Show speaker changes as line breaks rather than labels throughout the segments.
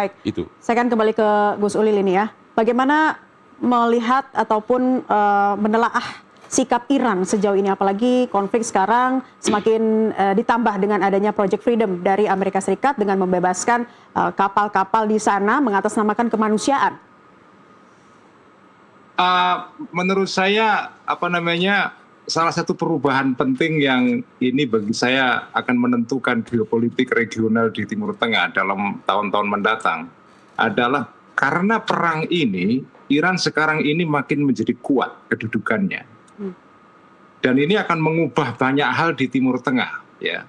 Baik,
Itu.
saya akan kembali ke Gus Ulil ini ya. Bagaimana melihat ataupun menelaah sikap Iran sejauh ini, apalagi konflik sekarang semakin ditambah dengan adanya Project Freedom dari Amerika Serikat dengan membebaskan kapal-kapal di sana mengatasnamakan kemanusiaan.
Menurut saya salah satu perubahan penting yang ini bagi saya akan menentukan geopolitik regional di Timur Tengah dalam tahun-tahun mendatang adalah karena perang ini, Iran sekarang ini makin menjadi kuat kedudukannya. Dan ini akan mengubah banyak hal di Timur Tengah. Ya.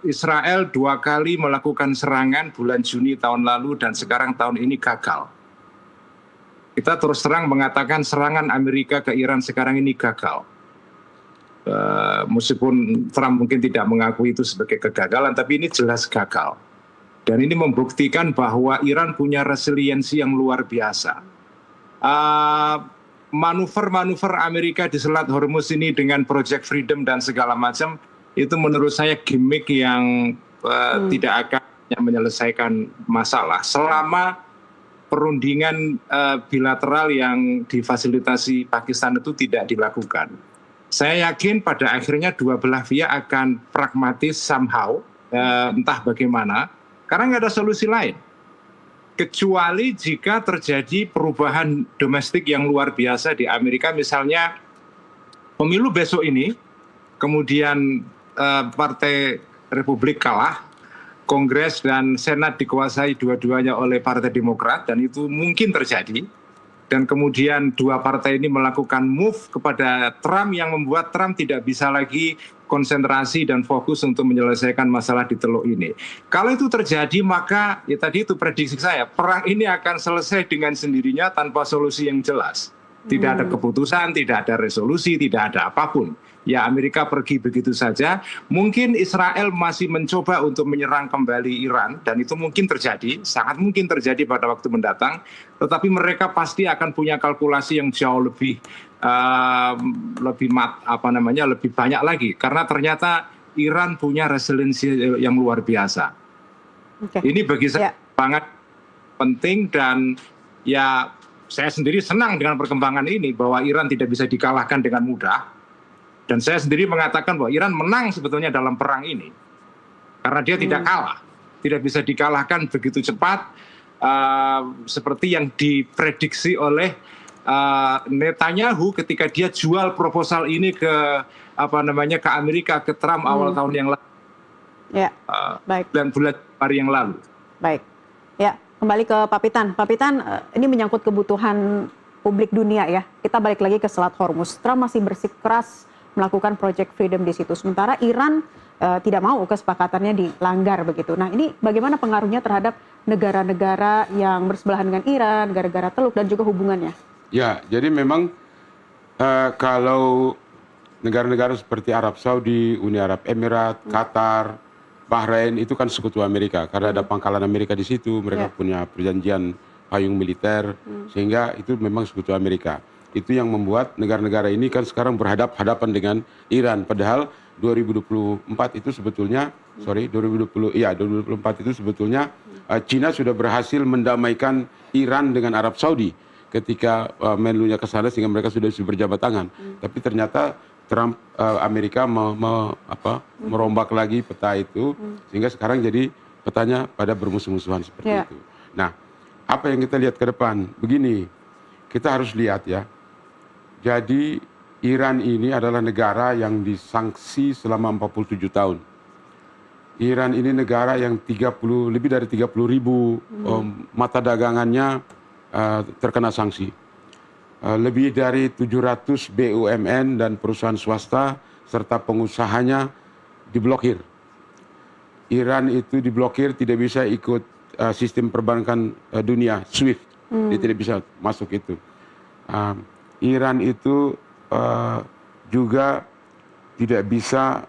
Israel 2 kali melakukan serangan bulan Juni tahun lalu dan sekarang tahun ini gagal. Kita terus terang mengatakan serangan Amerika ke Iran sekarang ini gagal. Meskipun Trump mungkin tidak mengakui itu sebagai kegagalan, tapi ini jelas gagal. Dan ini membuktikan bahwa Iran punya resiliensi yang luar biasa. Manuver-manuver Amerika di Selat Hormuz ini dengan Project Freedom dan segala macam, itu menurut saya gimmick yang tidak akan menyelesaikan masalah. Selama perundingan bilateral yang difasilitasi Pakistan itu tidak dilakukan. Saya yakin pada akhirnya dua belah pihak akan pragmatis somehow, entah bagaimana, karena nggak ada solusi lain. Kecuali jika terjadi perubahan domestik yang luar biasa di Amerika, misalnya pemilu besok ini, kemudian Partai Republik kalah, Kongres dan Senat dikuasai dua-duanya oleh Partai Demokrat, dan itu mungkin terjadi. Dan kemudian dua partai ini melakukan move kepada Trump yang membuat Trump tidak bisa lagi konsentrasi dan fokus untuk menyelesaikan masalah di Teluk ini. Kalau itu terjadi, maka ya tadi itu prediksi saya, perang ini akan selesai dengan sendirinya tanpa solusi yang jelas. Tidak ada keputusan, tidak ada resolusi, tidak ada apapun. Ya Amerika pergi begitu saja. Mungkin Israel masih mencoba untuk menyerang kembali Iran, dan itu mungkin terjadi, sangat mungkin terjadi pada waktu mendatang. Tetapi mereka pasti akan punya kalkulasi yang jauh lebih lebih banyak lagi, karena ternyata Iran punya resiliensi yang luar biasa. Ini bagi saya sangat penting, dan ya saya sendiri senang dengan perkembangan ini bahwa Iran tidak bisa dikalahkan dengan mudah. Dan saya sendiri mengatakan bahwa Iran menang sebetulnya dalam perang ini. Karena dia tidak kalah. Tidak bisa dikalahkan begitu cepat. Seperti yang diprediksi oleh Netanyahu ketika dia jual proposal ini ke Amerika, ke Trump awal tahun yang lalu.
Ya, baik.
Dan bulan Februari yang lalu.
Baik. Ya, kembali ke Pak Pitan. Pak Pitan, ini menyangkut kebutuhan publik dunia ya. Kita balik lagi ke Selat Hormuz. Trump masih bersikeras melakukan Project Freedom di situ. Sementara Iran tidak mau kesepakatannya dilanggar begitu. Nah, ini bagaimana pengaruhnya terhadap negara-negara yang bersebelahan dengan Iran, negara-negara Teluk, dan juga hubungannya?
Ya, jadi memang kalau negara-negara seperti Arab Saudi, Uni Arab Emirat, Qatar, Bahrain itu kan sekutu Amerika. Karena ada pangkalan Amerika di situ, mereka punya perjanjian payung militer, sehingga itu memang sekutu Amerika. Itu yang membuat negara-negara ini kan sekarang berhadapan dengan Iran. Padahal 2024 itu sebetulnya, 2024 itu sebetulnya Cina sudah berhasil mendamaikan Iran dengan Arab Saudi ketika menlunya ke sana, sehingga mereka sudah berjabat tangan. Tapi ternyata Trump, Amerika merombak lagi peta itu, sehingga sekarang jadi petanya pada bermusuh-musuhan seperti itu. Nah, apa yang kita lihat ke depan? Begini, kita harus lihat ya. Jadi Iran ini adalah negara yang disanksi selama 47 tahun. Iran ini negara yang lebih dari 30.000 mata dagangannya terkena sanksi. Lebih dari 700 BUMN dan perusahaan swasta serta pengusahanya diblokir. Iran itu diblokir, tidak bisa ikut sistem perbankan dunia, SWIFT. Dia tidak bisa masuk itu. Iran itu juga tidak bisa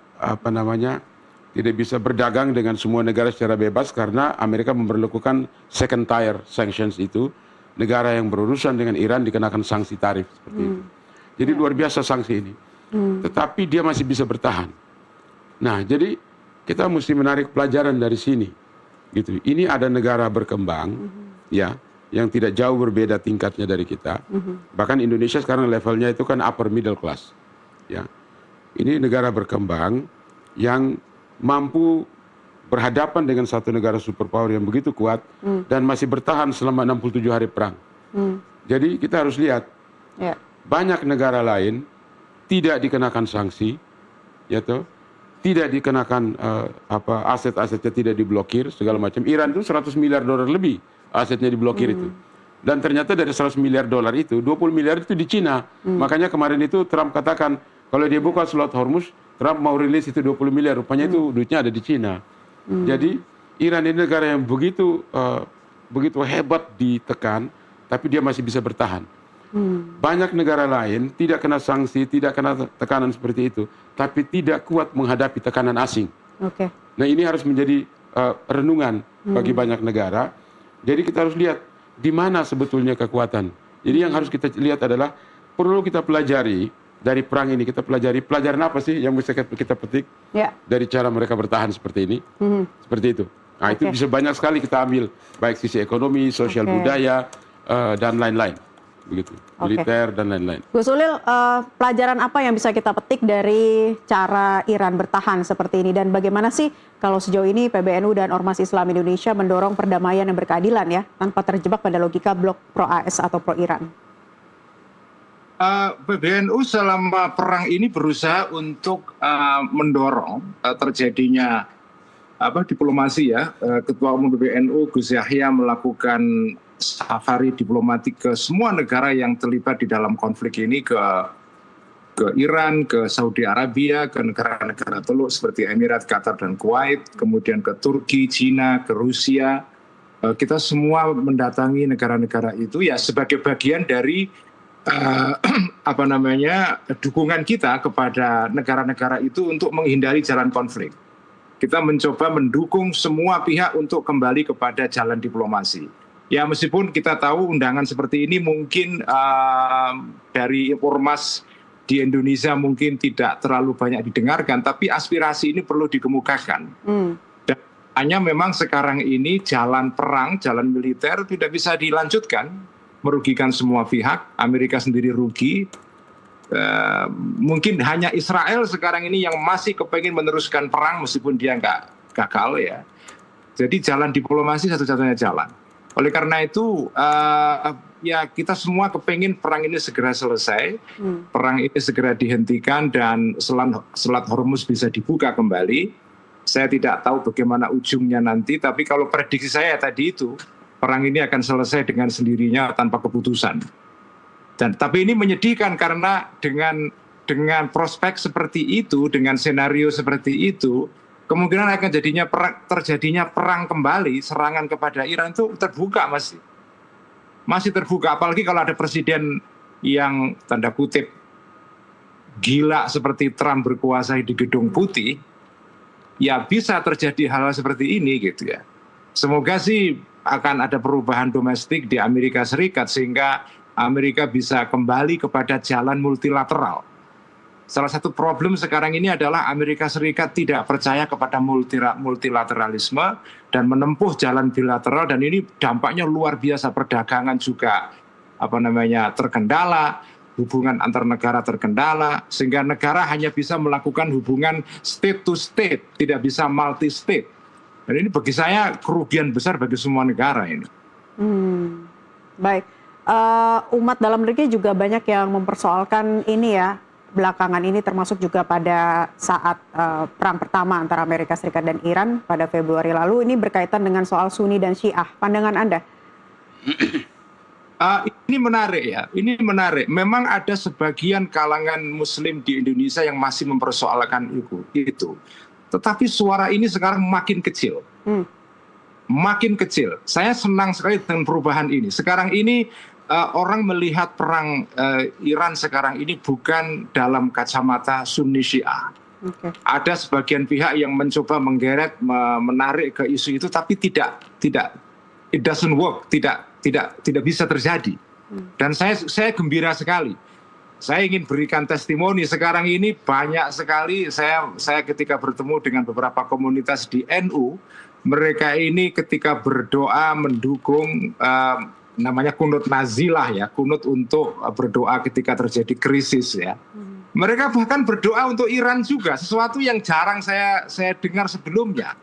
tidak bisa berdagang dengan semua negara secara bebas, karena Amerika memperlakukan second tier sanctions itu. Negara yang berurusan dengan Iran dikenakan sanksi tarif seperti itu. Jadi luar biasa sanksi ini. Tetapi dia masih bisa bertahan. Nah, jadi kita mesti menarik pelajaran dari sini. gitu. Ini ada negara berkembang, ya, yang tidak jauh berbeda tingkatnya dari kita. Bahkan Indonesia sekarang levelnya itu kan upper middle class, ya. Ini negara berkembang yang mampu berhadapan dengan satu negara superpower yang begitu kuat dan masih bertahan selama 67 hari perang. Jadi kita harus lihat, banyak negara lain tidak dikenakan sanksi, ya toh, tidak dikenakan aset-asetnya tidak diblokir segala macam. Iran itu 100 miliar dolar lebih asetnya diblokir itu. Dan ternyata dari 100 miliar dolar itu 20 miliar itu di Cina. Makanya kemarin itu Trump katakan kalau dia buka Selat Hormuz, Trump mau rilis itu 20 miliar, rupanya itu duitnya ada di Cina. Jadi Iran ini negara yang begitu hebat ditekan, tapi dia masih bisa bertahan. Banyak negara lain tidak kena sanksi, tidak kena tekanan seperti itu, tapi tidak kuat menghadapi tekanan asing. Nah ini harus menjadi renungan bagi banyak negara. Jadi kita harus lihat di mana sebetulnya kekuatan. Jadi yang harus kita lihat adalah perlu kita pelajari dari perang ini. Kita pelajari pelajaran apa sih yang bisa kita petik dari cara mereka bertahan seperti ini, seperti itu. Nah itu bisa banyak sekali kita ambil, baik sisi ekonomi, sosial budaya dan lain-lain, begitu, militer dan lain-lain.
Gus Ulil, pelajaran apa yang bisa kita petik dari cara Iran bertahan seperti ini, dan bagaimana sih kalau sejauh ini PBNU dan Ormas Islam Indonesia mendorong perdamaian yang berkeadilan ya, tanpa terjebak pada logika blok pro AS atau pro Iran?
PBNU selama perang ini berusaha untuk mendorong terjadinya diplomasi ya. Ketua Umum PBNU Gus Yahya melakukan safari diplomatik ke semua negara yang terlibat di dalam konflik ini, ke Iran, ke Saudi Arabia, ke negara-negara Teluk seperti Emirat, Qatar, dan Kuwait, kemudian ke Turki, Cina, ke Rusia. Kita semua mendatangi negara-negara itu ya sebagai bagian dari dukungan kita kepada negara-negara itu untuk menghindari jalan konflik. Kita mencoba mendukung semua pihak untuk kembali kepada jalan diplomasi. Ya meskipun kita tahu undangan seperti ini mungkin dari ormas di Indonesia mungkin tidak terlalu banyak didengarkan, tapi aspirasi ini perlu dikemukakan. Dan hanya memang sekarang ini jalan perang, jalan militer tidak bisa dilanjutkan, merugikan semua pihak. Amerika sendiri rugi. Mungkin hanya Israel sekarang ini yang masih kepengen meneruskan perang meskipun dia nggak gagal ya. Jadi jalan diplomasi satu-satunya jalan. Oleh karena itu ya kita semua kepengen perang ini segera selesai, perang ini segera dihentikan dan Selat Hormuz bisa dibuka kembali. Saya tidak tahu bagaimana ujungnya nanti, tapi kalau prediksi saya tadi itu perang ini akan selesai dengan sendirinya tanpa keputusan. Tapi ini menyedihkan karena dengan prospek seperti itu, dengan senario seperti itu, kemungkinan akan terjadinya perang kembali, serangan kepada Iran itu terbuka masih terbuka. Apalagi kalau ada presiden yang tanda kutip gila seperti Trump berkuasa di Gedung Putih, ya bisa terjadi hal seperti ini gitu ya. Semoga sih akan ada perubahan domestik di Amerika Serikat sehingga Amerika bisa kembali kepada jalan multilateral. Salah satu problem sekarang ini adalah Amerika Serikat tidak percaya kepada multilateralisme dan menempuh jalan bilateral, dan ini dampaknya luar biasa. Perdagangan juga terkendala, hubungan antar negara terkendala, sehingga negara hanya bisa melakukan hubungan state to state, tidak bisa multi state. Dan ini bagi saya kerugian besar bagi semua negara ini.
Baik, umat dalam negeri juga banyak yang mempersoalkan ini ya, belakangan ini, termasuk juga pada saat perang pertama antara Amerika Serikat dan Iran pada Februari lalu. Ini berkaitan dengan soal Sunni dan Syiah. Pandangan Anda?
Ini menarik ya, ini menarik. Memang ada sebagian kalangan Muslim di Indonesia yang masih mempersoalkan itu. Tetapi suara ini sekarang makin kecil. Makin kecil. Saya senang sekali dengan perubahan ini. Sekarang ini orang melihat perang Iran sekarang ini bukan dalam kacamata Sunni Syiah. Ada sebagian pihak yang mencoba menggeret, menarik ke isu itu, tapi tidak, it doesn't work, tidak bisa terjadi. Dan saya gembira sekali. Saya ingin berikan testimoni. Sekarang ini banyak sekali saya ketika bertemu dengan beberapa komunitas di NU, mereka ini ketika berdoa mendukung namanya kunut nazilah ya, kunut untuk berdoa ketika terjadi krisis ya. Mereka bahkan berdoa untuk Iran juga, sesuatu yang jarang saya dengar sebelumnya.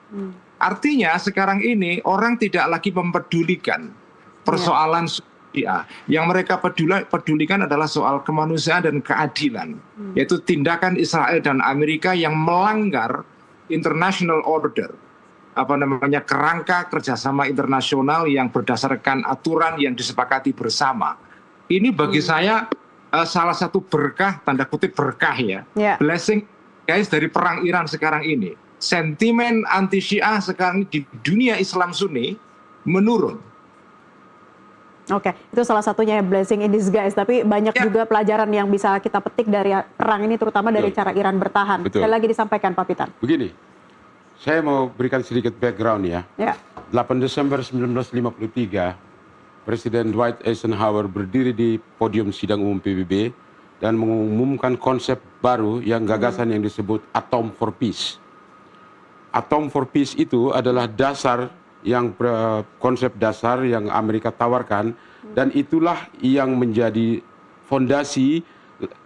Artinya sekarang ini orang tidak lagi mempedulikan persoalan Syiah. Yang mereka pedulikan adalah soal kemanusiaan dan keadilan, yaitu tindakan Israel dan Amerika yang melanggar international order, kerangka kerjasama internasional yang berdasarkan aturan yang disepakati bersama. Ini bagi saya salah satu berkah, tanda kutip berkah ya, blessing guys dari perang Iran sekarang ini. Sentimen anti Syiah sekarang di dunia Islam Sunni menurun.
Oke, itu salah satunya blessing in disguise. Tapi banyak juga pelajaran yang bisa kita petik dari perang ini, terutama dari cara Iran bertahan. Sekali lagi disampaikan Pak Pitan.
Begini, saya mau berikan sedikit background ya. 8 Desember 1953, Presiden Dwight Eisenhower berdiri di podium sidang umum PBB dan mengumumkan konsep baru yang gagasan yang disebut Atom for Peace. Atom for Peace itu adalah konsep dasar yang Amerika tawarkan, dan itulah yang menjadi fondasi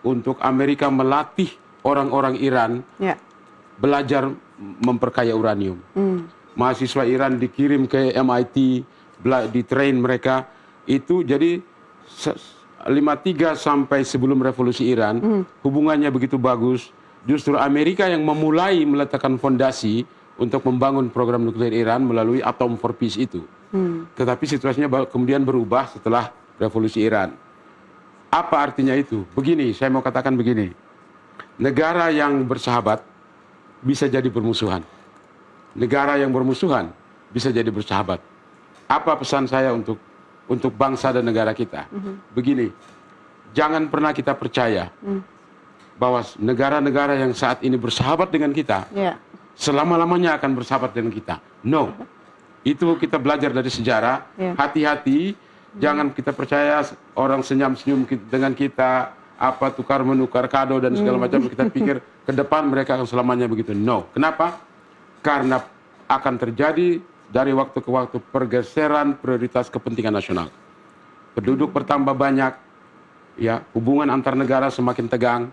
untuk Amerika melatih orang-orang Iran belajar memperkaya uranium. Mahasiswa Iran dikirim ke MIT, di-train mereka itu. Jadi 53 sampai sebelum revolusi Iran hubungannya begitu bagus. Justru Amerika yang memulai meletakkan fondasi untuk membangun program nuklir Iran melalui Atom for Peace itu. Tetapi situasinya kemudian berubah setelah revolusi Iran. Apa artinya itu? Begini, saya mau katakan begini. Negara yang bersahabat bisa jadi bermusuhan. Negara yang bermusuhan bisa jadi bersahabat. Apa pesan saya untuk bangsa dan negara kita? Begini, jangan pernah kita percaya bahwa negara-negara yang saat ini bersahabat dengan kita selama-lamanya akan bersahabat dengan kita. No, itu kita belajar dari sejarah. Hati-hati, jangan kita percaya orang senyum-senyum dengan kita, tukar-menukar kado dan segala macam. Kita pikir ke depan mereka akan selamanya begitu. No, kenapa? Karena akan terjadi dari waktu ke waktu pergeseran prioritas kepentingan nasional. Penduduk bertambah banyak, ya, hubungan antar negara semakin tegang,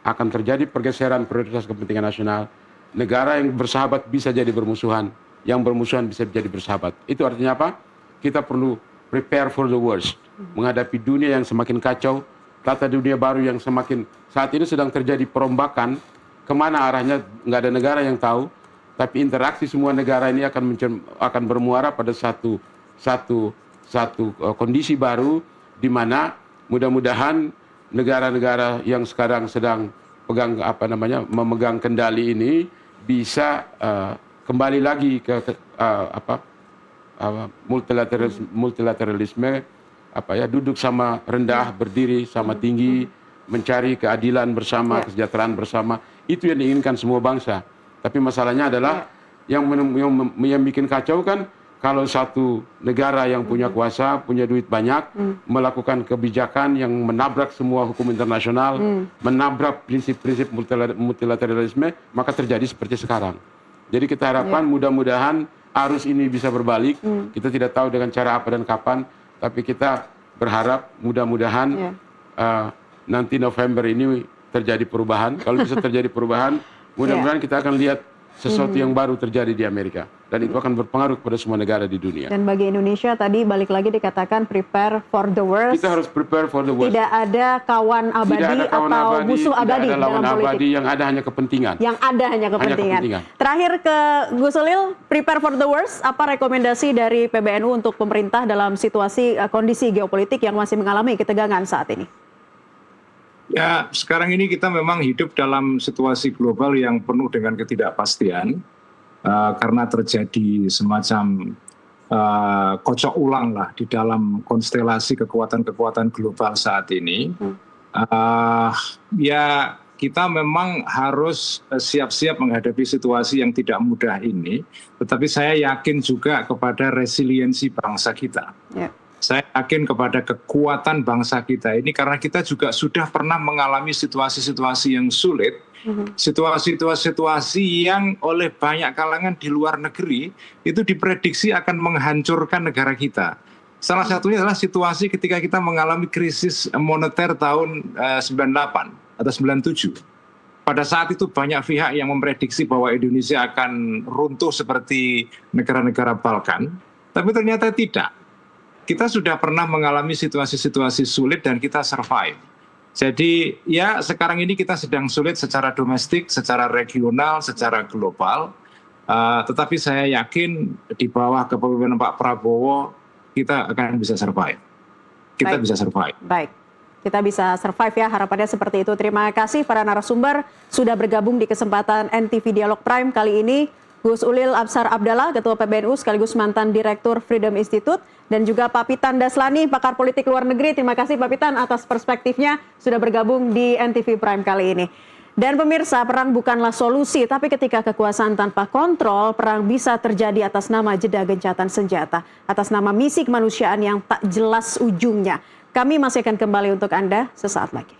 akan terjadi pergeseran prioritas kepentingan nasional. Negara yang bersahabat bisa jadi bermusuhan, yang bermusuhan bisa jadi bersahabat. Itu artinya apa? Kita perlu prepare for the worst, menghadapi dunia yang semakin kacau, tata dunia baru yang semakin, saat ini sedang terjadi perombakan, kemana arahnya nggak ada negara yang tahu. Tapi interaksi semua negara ini akan bermuara pada satu kondisi baru, di mana mudah-mudahan negara-negara yang sekarang sedang memegang kendali ini bisa kembali lagi ke multilateralisme, duduk sama rendah, berdiri sama tinggi, mencari keadilan bersama, kesejahteraan bersama. Itu yang diinginkan semua bangsa. Tapi masalahnya adalah yang bikin kacau kan kalau satu negara yang punya kuasa, punya duit banyak, melakukan kebijakan yang menabrak semua hukum internasional, menabrak prinsip-prinsip multilateralisme, maka terjadi seperti sekarang. Jadi kita harapkan mudah-mudahan arus ini bisa berbalik. Kita tidak tahu dengan cara apa dan kapan, tapi kita berharap mudah-mudahan nanti November ini terjadi perubahan. Kalau bisa terjadi perubahan, mudah-mudahan kita akan lihat sesuatu yang baru terjadi di Amerika. Dan itu akan berpengaruh kepada semua negara di dunia.
Dan bagi Indonesia tadi balik lagi dikatakan prepare for the worst.
Kita harus prepare for the worst.
Tidak ada kawan abadi atau musuh abadi
dalam politik. Tidak ada lawan abadi, yang ada hanya kepentingan.
Yang ada hanya kepentingan. Terakhir ke Gus Ulil, prepare for the worst. Apa rekomendasi dari PBNU untuk pemerintah dalam situasi kondisi geopolitik yang masih mengalami ketegangan saat ini?
Ya, sekarang ini kita memang hidup dalam situasi global yang penuh dengan ketidakpastian karena terjadi semacam kocok ulang lah di dalam konstelasi kekuatan-kekuatan global saat ini. Ya, kita memang harus siap-siap menghadapi situasi yang tidak mudah ini. Tetapi saya yakin juga kepada resiliensi bangsa kita. Saya yakin kepada kekuatan bangsa kita ini karena kita juga sudah pernah mengalami situasi-situasi yang sulit, situasi yang oleh banyak kalangan di luar negeri itu diprediksi akan menghancurkan negara kita. Salah satunya adalah situasi ketika kita mengalami krisis moneter tahun 98 atau 97. Pada saat itu banyak pihak yang memprediksi bahwa Indonesia akan runtuh seperti negara-negara Balkan, tapi ternyata tidak. Kita sudah pernah mengalami situasi-situasi sulit dan kita survive. Jadi ya sekarang ini kita sedang sulit secara domestik, secara regional, secara global. Tetapi saya yakin di bawah kepemimpinan Pak Prabowo kita akan bisa survive. Kita bisa survive.
Baik, kita bisa survive ya, harapannya seperti itu. Terima kasih para narasumber sudah bergabung di kesempatan NTV Dialog Prime kali ini. Gus Ulil Absar Abdallah, Ketua PBNU sekaligus mantan Direktur Freedom Institute, dan juga Pak Pitan Daslani, pakar politik luar negeri. Terima kasih Pak Pitan atas perspektifnya sudah bergabung di NTV Prime kali ini. Dan pemirsa, perang bukanlah solusi, tapi ketika kekuasaan tanpa kontrol, perang bisa terjadi atas nama jeda gencatan senjata, atas nama misi kemanusiaan yang tak jelas ujungnya. Kami masih akan kembali untuk Anda sesaat lagi.